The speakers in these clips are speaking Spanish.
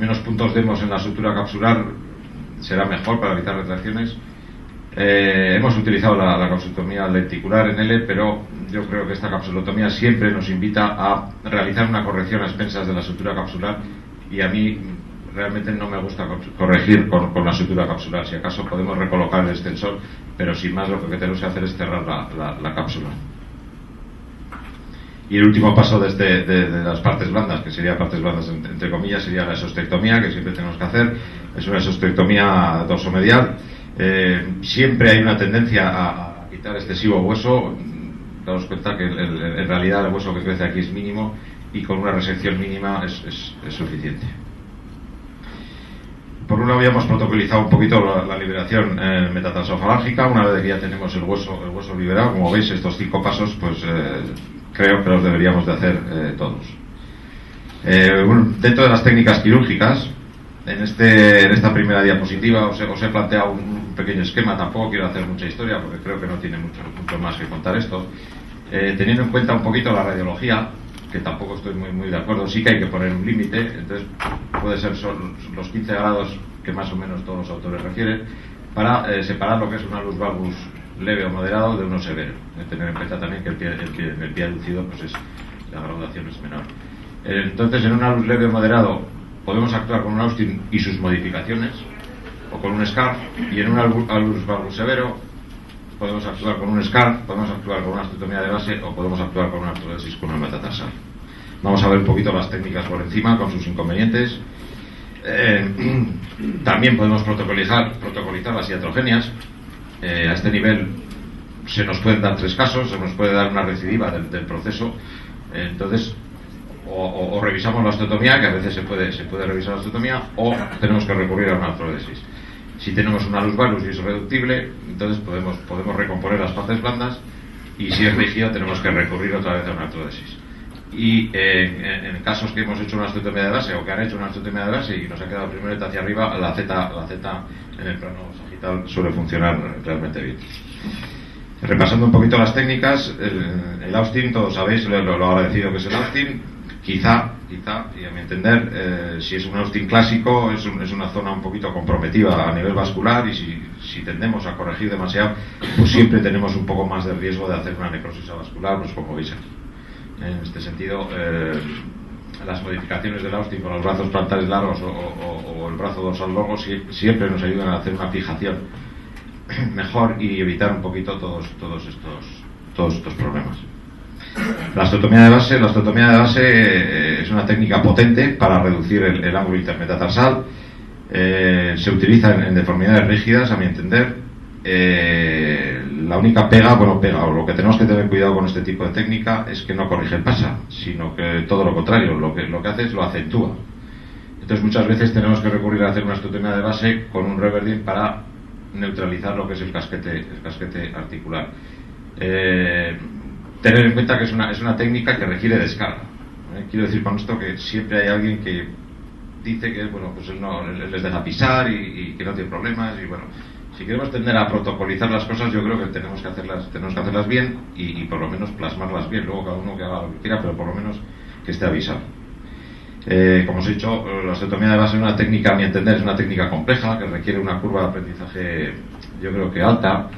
menos puntos demos en la sutura capsular será mejor para evitar retracciones. Hemos utilizado la capsulotomía lenticular en L, pero yo creo que esta capsulotomía siempre nos invita a realizar una corrección a expensas de la sutura capsular, y a mí realmente no me gusta corregir con la sutura capsular. Si acaso podemos recolocar el extensor, pero sin más lo que tenemos que hacer es cerrar la cápsula. Y el último paso de las partes blandas, que sería partes blandas entre comillas, sería la esostectomía, que siempre tenemos que hacer. Es una esostectomía dorsomedial. Siempre hay una tendencia a quitar excesivo hueso. Daos cuenta que en realidad el hueso que crece aquí es mínimo, y con una resección mínima es suficiente. Por un lado, habíamos protocolizado un poquito la liberación metatarsofalágica. Una vez que ya tenemos el hueso liberado, como veis, estos 5 pasos, pues creo que los deberíamos de hacer todos. Dentro de las técnicas quirúrgicas, en esta primera diapositiva os he planteado un pequeño esquema. Tampoco quiero hacer mucha historia porque creo que no tiene mucho más que contar esto. Teniendo en cuenta un poquito la radiología, que tampoco estoy muy de acuerdo, sí que hay que poner un límite. Entonces puede ser los 15 grados que más o menos todos los autores refieren, para separar lo que es un alus valgus leve o moderado de uno severo. Tener en cuenta también que en el pie aducido pues la graduación es menor. Entonces, en un alus leve o moderado podemos actuar con un Austin y sus modificaciones, o con un SCARF, y en un alus valgus severo podemos actuar con un SCARF, podemos actuar con una osteotomía de base, o podemos actuar con una artrodesis con una metatarsal. Vamos a ver un poquito las técnicas por encima, con sus inconvenientes. También podemos protocolizar las iatrogenias. A este nivel se nos pueden dar 3 casos. Se nos puede dar una recidiva del proceso. Entonces, o revisamos la osteotomía, que a veces se puede revisar la osteotomía, o tenemos que recurrir a una artrodesis. Si tenemos un alus valgus y es reductible, entonces podemos recomponer las partes blandas, y si es rígida tenemos que recurrir otra vez a una artrodesis. Y en casos que hemos hecho una osteotomía de base, o que han hecho una osteotomía de base y nos ha quedado primero hacia arriba, la Z en el plano sagital suele funcionar realmente bien. Repasando un poquito las técnicas, el Austin, todos sabéis lo agradecido que es el Austin. Quizá, y a mi entender, si es un Austin clásico, es una zona un poquito comprometida a nivel vascular, y si tendemos a corregir demasiado, pues siempre tenemos un poco más de riesgo de hacer una necrosis avascular, pues como veis aquí. En este sentido, las modificaciones del Austin con los brazos plantares largos o el brazo dorsal largo siempre nos ayudan a hacer una fijación mejor y evitar un poquito todos estos problemas. La osteotomía de base es una técnica potente para reducir el ángulo intermetatarsal. Se utiliza en deformidades rígidas, a mi entender. La única pega, o lo que tenemos que tener cuidado con este tipo de técnica es que no corrige el PASA, sino que todo lo contrario, lo que hace es lo acentúa. Entonces muchas veces tenemos que recurrir a hacer una osteotomía de base con un Reverdin para neutralizar lo que es el casquete articular. Tener en cuenta que es una técnica que requiere descarga. Quiero decir con esto que siempre hay alguien que dice que pues él no les deja pisar y que no tiene problemas, y bueno, si queremos tender a protocolizar las cosas, yo creo que tenemos que hacerlas bien y por lo menos plasmarlas bien. Luego cada uno que haga lo que quiera, pero por lo menos que esté avisado. Como os he dicho, la osteotomía de base es una técnica, a mi entender, es una técnica compleja que requiere una curva de aprendizaje, yo creo que alta.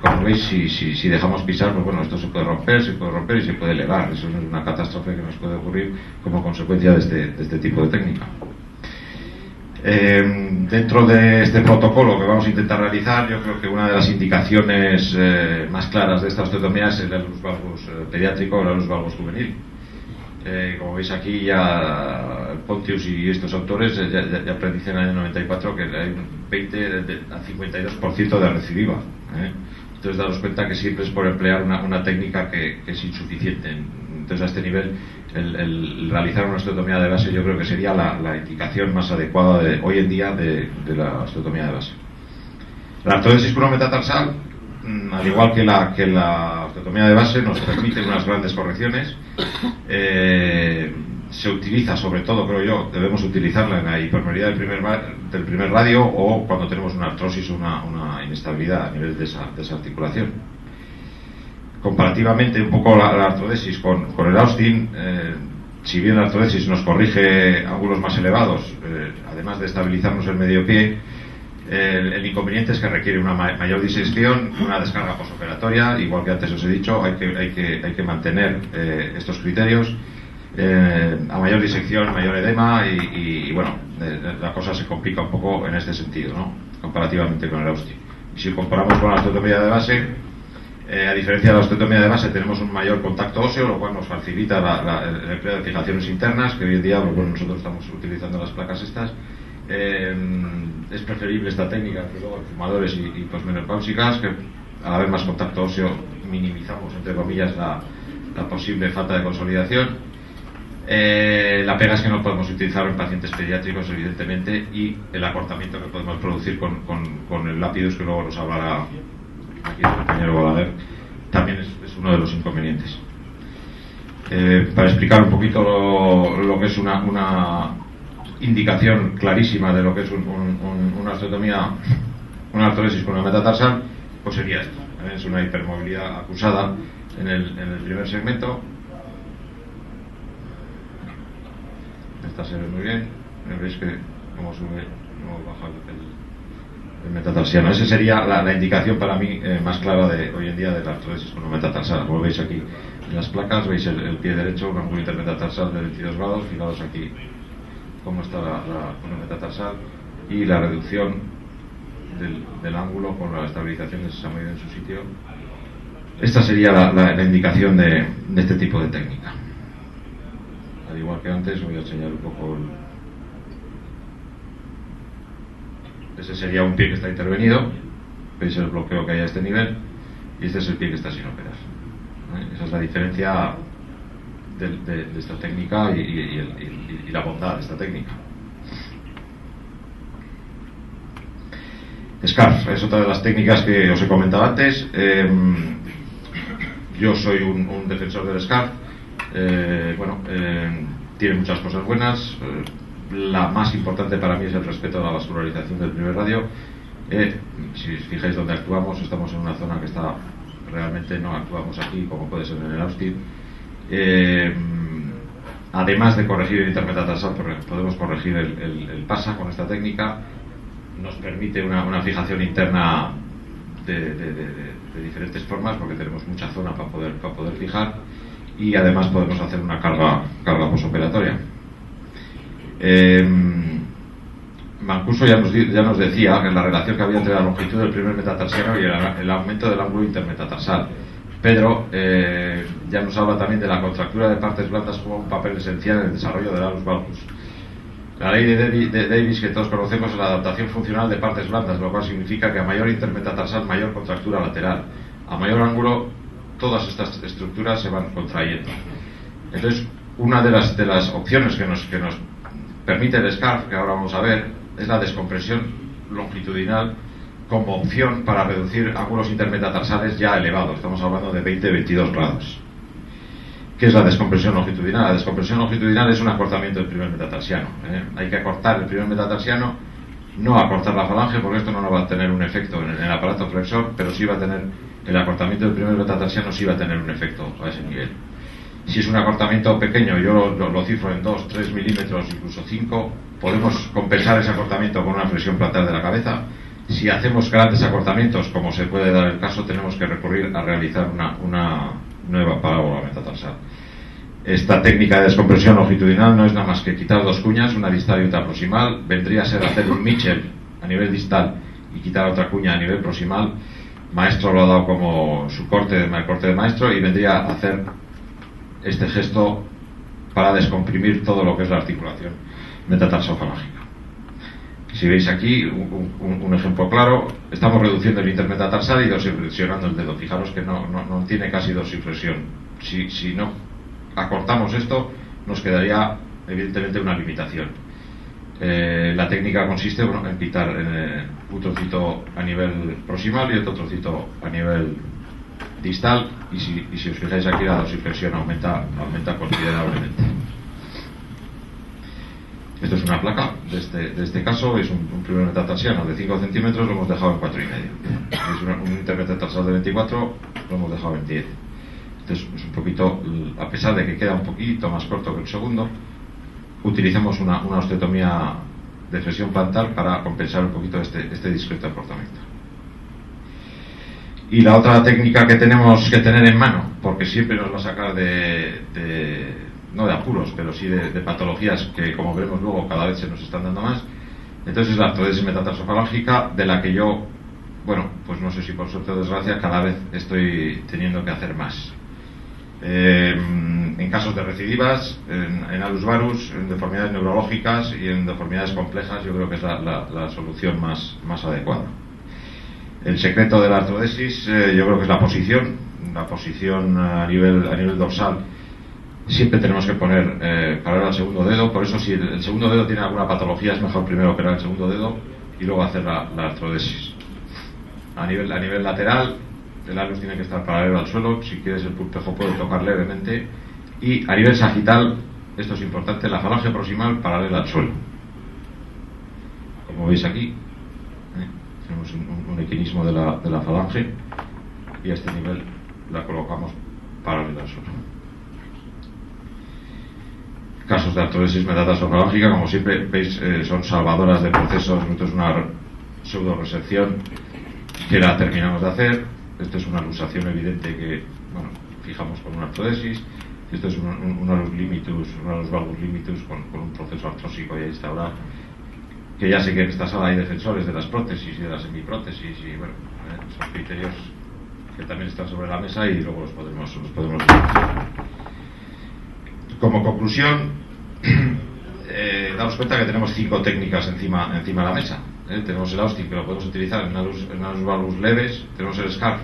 Como veis, si dejamos pisar, pues bueno, esto se puede romper y se puede elevar. Eso es una catástrofe que nos puede ocurrir como consecuencia de este tipo de técnica. Dentro de este protocolo que vamos a intentar realizar, yo creo que una de las indicaciones más claras de esta osteotomía es el alus valgus pediátrico o el alus valgus juvenil. Como veis aquí, ya Pontius y estos autores ya predicen en el año 94 que hay un 20 a 52% de recidiva. Entonces daros cuenta que siempre es por emplear una técnica que es insuficiente. Entonces a este nivel el realizar una osteotomía de base yo creo que sería la indicación más adecuada hoy en día de la osteotomía de base. La artrodesis metatarsal, al igual que la osteotomía de base, nos permite unas grandes correcciones. Se utiliza, sobre todo, creo yo, debemos utilizarla en la hipermería del primer radio, o cuando tenemos una artrosis o una inestabilidad a nivel de esa comparativamente un poco la artrodesis con el Austin, si bien la artrodesis nos corrige ángulos más elevados, además de estabilizarnos el medio pie, el inconveniente es que requiere una mayor disección, una descarga posoperatoria. Igual que antes os he dicho, hay que mantener estos criterios. A mayor disección, mayor edema y bueno, la cosa se complica un poco en este sentido, ¿no? Comparativamente con el Austin. Y si comparamos con la osteotomía de base, a diferencia de la osteotomía de base, tenemos un mayor contacto óseo, lo cual nos facilita el empleo de fijaciones internas, que hoy en día, bueno, nosotros estamos utilizando las placas estas. Es preferible esta técnica, entre luego, en fumadores y posmenopáusicas, que al haber más contacto óseo minimizamos, entre comillas, la posible falta de consolidación. La pega es que no podemos utilizarlo en pacientes pediátricos, evidentemente, y el acortamiento que podemos producir con el lápidus, que luego nos hablará aquí el compañero Balaguer, también es uno de los inconvenientes. Para explicar un poquito lo que es una indicación clarísima de lo que es una osteotomía, una artrodesis con una metatarsal, pues sería esto. Es una hipermovilidad acusada en el primer segmento. Esta se ve muy bien. Veis que cómo sube, cómo baja el metatarsiano. Esa sería la indicación para mí más clara de hoy en día de la artrodesis con una metatarsal. Como veis aquí en las placas, veis el pie derecho, un ángulo intermetatarsal de 22 grados. Fijaos aquí cómo está la metatarsal y la reducción del ángulo con la estabilización del sesamoide en su sitio. Esta sería la indicación de este tipo de técnica. Al igual que antes, voy a enseñar un poco ese sería un pie que está intervenido. Veis el bloqueo que hay a este nivel, y este es el pie que está sin operar. Esa es la diferencia de esta técnica y la bondad de esta técnica. SCARF es otra de las técnicas que os he comentado antes. Yo soy un defensor del SCARF. Tiene muchas cosas buenas. La más importante para mí es el respeto a la vascularización del primer radio. Si os fijáis donde actuamos, estamos en una zona que está realmente, no actuamos aquí como puede ser en el Austin. Además de corregir el intermetatarsal, podemos corregir el PASA con esta técnica. Nos permite una fijación interna de diferentes formas, porque tenemos mucha zona para poder fijar, y además podemos hacer una carga posoperatoria. Mancuso ya nos decía que la relación que había entre la longitud del primer metatarsiano y el aumento del ángulo intermetatarsal. Pedro ya nos habla también de la contractura de partes blandas como un papel esencial en el desarrollo del alus valgus. La ley de Davis, que todos conocemos, es la adaptación funcional de partes blandas, lo cual significa que a mayor intermetatarsal, mayor contractura lateral. A mayor ángulo, todas estas estructuras se van contrayendo. Entonces, una de las opciones que nos permite el SCARF, que ahora vamos a ver, es la descompresión longitudinal como opción para reducir ángulos intermetatarsales ya elevados. Estamos hablando de 20-22 grados. ¿Qué es la descompresión longitudinal? La descompresión longitudinal es un acortamiento del primer metatarsiano. Hay que acortar el primer metatarsiano, no acortar la falange, porque esto no va a tener un efecto en el aparato flexor, pero sí va a tener, el acortamiento del primer metatarsiano sí va a tener un efecto a ese nivel. Si es un acortamiento pequeño, yo lo cifro en 2, 3 milímetros, incluso 5, podemos compensar ese acortamiento con una flexión plantar de la cabeza. Si hacemos grandes acortamientos, como se puede dar el caso, tenemos que recurrir a realizar una nueva parábola metatarsal. Esta técnica de descompresión longitudinal no es nada más que quitar dos cuñas, una distal y otra proximal. Vendría a ser hacer un Mitchell a nivel distal y quitar otra cuña a nivel proximal. Maestro lo ha dado como su corte de maestro, y vendría a hacer este gesto para descomprimir todo lo que es la articulación metatarsofalángica. Si veis aquí un ejemplo claro, estamos reduciendo el intermetatarsal y dorsiflexionando el dedo. Fijaros que no tiene casi dorsiflexión. Si no acortamos esto, nos quedaría evidentemente una limitación. La técnica consiste en quitar un trocito a nivel proximal y otro trocito a nivel distal, y si os fijáis aquí, la dorsiflexión aumenta considerablemente. Esto es una placa, de este caso es un primer metatarsiano de 5 centímetros, lo hemos dejado en 4,5. Es un intermetatarsal de 24, lo hemos dejado en 10. Entonces, es un poquito, a pesar de que queda un poquito más corto que el segundo, utilizamos una osteotomía de flexión plantar para compensar un poquito este discreto acortamiento. Y la otra técnica que tenemos que tener en mano, porque siempre nos va a sacar no de apuros, pero sí de patologías que, como veremos luego, cada vez se nos están dando más. Entonces, la artrodesis metatarsofalágica, de la que yo, bueno, pues no sé si por suerte o desgracia, cada vez estoy teniendo que hacer más. En casos de recidivas, en alus varus, en deformidades neurológicas y en deformidades complejas, yo creo que es la solución más adecuada. El secreto de la artrodesis, yo creo que es la posición a nivel dorsal. Siempre tenemos que poner paralela al segundo dedo. Por eso, si el segundo dedo tiene alguna patología, es mejor primero operar el segundo dedo y luego hacer la artrodesis. A nivel lateral, el alus tiene que estar paralelo al suelo. Si quieres, el pulpejo puede tocar levemente. Y a nivel sagital, esto es importante, la falange proximal paralela al suelo. Como veis aquí, tenemos un equinismo de la falange, y a este nivel la colocamos paralela al suelo. Casos de artrodesis metatarsofalágica, como siempre veis, son salvadoras de procesos. Esto es una pseudo resección que la terminamos de hacer. Esto es una luxación evidente que, bueno, fijamos con una artrodesis. Esto es un alus limitus, un alus valgus limitus con un proceso artrósico ya instaurado. Que ya sé que en esta sala hay defensores de las prótesis y de las semiprótesis, y bueno, son criterios que también están sobre la mesa y luego los podemos discutir. Como conclusión, daos cuenta que tenemos 5 técnicas encima de la mesa. Tenemos el Austin, que lo podemos utilizar en alus valgus leves. Tenemos el SCARF,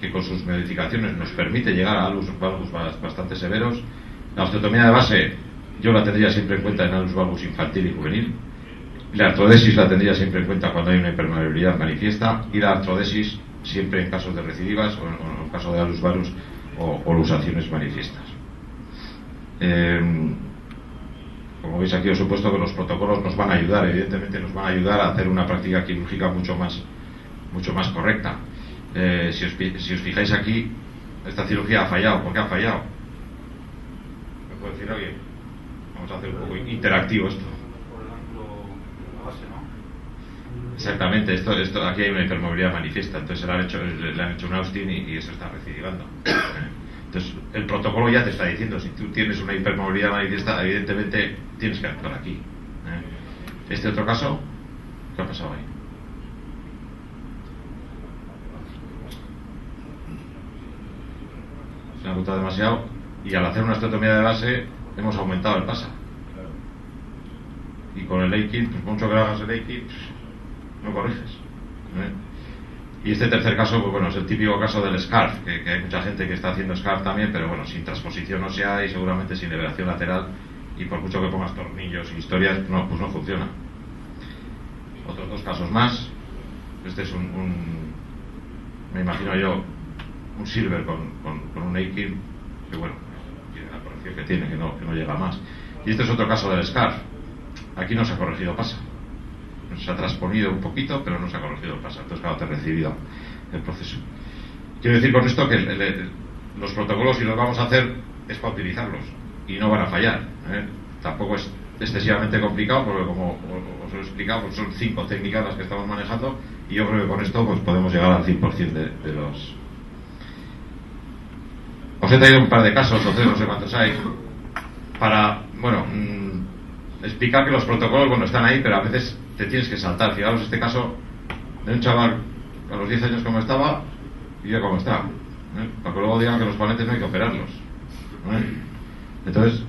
que con sus modificaciones nos permite llegar a alus valgus bastante severos. La osteotomía de base yo la tendría siempre en cuenta en alus valgus infantil y juvenil. La artrodesis la tendría siempre en cuenta cuando hay una hipermovilidad manifiesta, y la artrodesis siempre en casos de recidivas o en caso de alus varus o luxaciones manifiestas. Como veis aquí, os he puesto que los protocolos nos van a ayudar, evidentemente nos van a ayudar a hacer una práctica quirúrgica mucho más correcta. Si os fijáis aquí, esta cirugía ha fallado. ¿Por qué ha fallado? ¿Me puede decir alguien? Vamos a hacer un poco interactivo esto. Exactamente, esto aquí hay una hipermovilidad manifiesta, entonces le han hecho un Austin y eso está recidivando. Entonces el protocolo ya te está diciendo, si tú tienes una hipermovilidad manifiesta, evidentemente tienes que actuar aquí. Este otro caso, ¿qué ha pasado ahí? Se ha agotado demasiado, y al hacer una osteotomía de base hemos aumentado el PASA. Y con el A-kit, pues mucho que hagas el A-kit, no corriges. Y este tercer caso, pues bueno, es el típico caso del SCARF, que hay mucha gente que está haciendo SCARF también, pero bueno, sin transposición ósea y seguramente sin liberación lateral, y por mucho que pongas tornillos y historias, pues no funciona. Otros 2 casos más. Este es me imagino yo, un silver con un A-kit, que bueno, tiene la corrección que tiene, que no llega más. Y este es otro caso del SCARF. Aquí no se ha corregido PASA. Se ha transponido un poquito, pero no se ha corregido el PASA. Entonces, claro, te he recibido el proceso. Quiero decir con esto que los protocolos, si los vamos a hacer, es para utilizarlos y no van a fallar. Tampoco es excesivamente complicado, porque como os he explicado, pues son 5 técnicas las que estamos manejando, y yo creo que con esto pues podemos llegar al 100% de los... Os he traído un par de casos, entonces no sé cuántos hay, para, bueno, explicar que los protocolos, bueno, están ahí, pero a veces te tienes que saltar. Fijaros este caso de un chaval a los 10 años como estaba y ya como está, para que luego digan que los panetes no hay que operarlos. Entonces,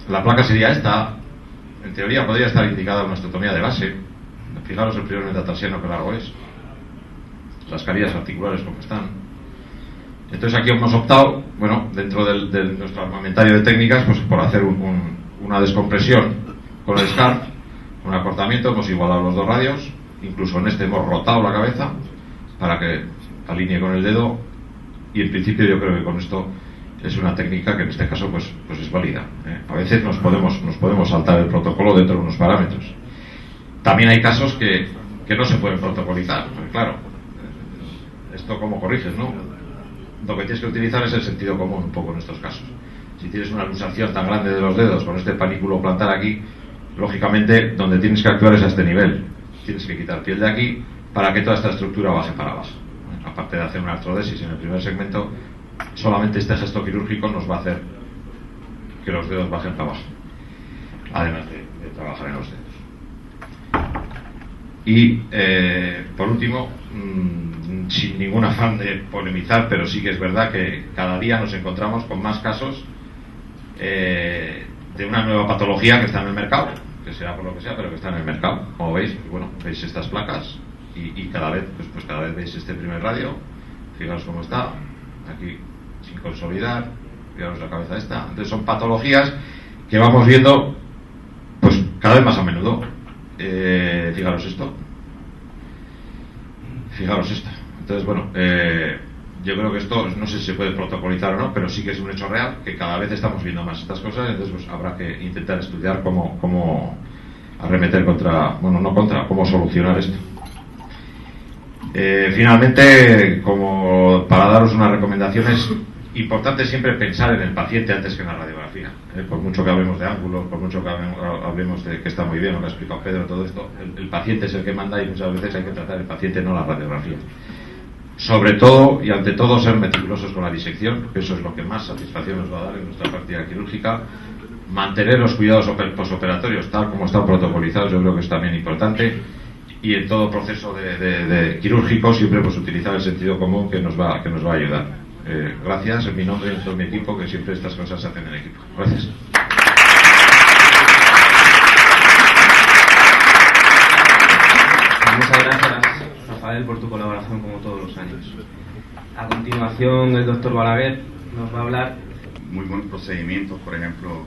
la placa sería esta. En teoría podría estar indicada una osteotomía de base. Fijaros el primer metatarsiano que largo es, las carillas articulares como están. Entonces aquí hemos optado, bueno, dentro de nuestro armamentario de técnicas, pues por hacer una descompresión con el SCARF, un acortamiento. Hemos igualado los 2 radios, incluso en este hemos rotado la cabeza para que alinee con el dedo, y en principio yo creo que con esto es una técnica que en este caso pues es válida. A veces nos podemos saltar el protocolo dentro de unos parámetros. También hay casos que no se pueden protocolizar, porque claro, esto cómo corriges, ¿no? lo que tienes que utilizar es el sentido común un poco en estos casos. Si tienes una luxación tan grande de los dedos con este panículo plantar aquí, lógicamente donde tienes que actuar es a este nivel. Tienes que quitar piel de aquí para que toda esta estructura baje para abajo. Aparte de hacer una artrodesis en el primer segmento, solamente este gesto quirúrgico nos va a hacer que los dedos bajen para abajo, además de trabajar en los dedos. Y por último, sin ningún afán de polemizar, pero sí que es verdad que cada día nos encontramos con más casos de una nueva patología que está en el mercado, que sea por lo que sea, pero que está en el mercado. Como veis, pues bueno, veis estas placas y cada vez pues cada vez veis este primer radio. Fijaros cómo está aquí, sin consolidar. Fijaros la cabeza esta. Entonces son patologías que vamos viendo pues cada vez más a menudo. Fijaros esto. Fijaros esto. Entonces bueno, yo creo que esto no sé si se puede protocolizar o no, pero sí que es un hecho real, que cada vez estamos viendo más estas cosas. Entonces pues habrá que intentar estudiar cómo arremeter contra, bueno, no contra, cómo solucionar esto. Finalmente, como para daros unas recomendaciones, importante siempre pensar en el paciente antes que en la radiografía. Por mucho que hablemos de ángulos, por mucho que hablemos de que está muy bien lo que ha explicado Pedro, todo esto, el paciente es el que manda y muchas veces hay que tratar al paciente, no la radiografía. Sobre todo y ante todo ser meticulosos con la disección, que eso es lo que más satisfacción nos va a dar en nuestra práctica quirúrgica. Mantener los cuidados posoperatorios tal como están protocolizados, yo creo que es también importante. Y en todo proceso de quirúrgico siempre pues utilizar el sentido común que nos va a ayudar. Gracias en mi nombre y en todo mi equipo, que siempre estas cosas se hacen en equipo. Gracias. Muchas gracias, Rafael, por tu colaboración como todos los años. A continuación el doctor Balaguer nos va a hablar. Muy buenos procedimientos, por ejemplo.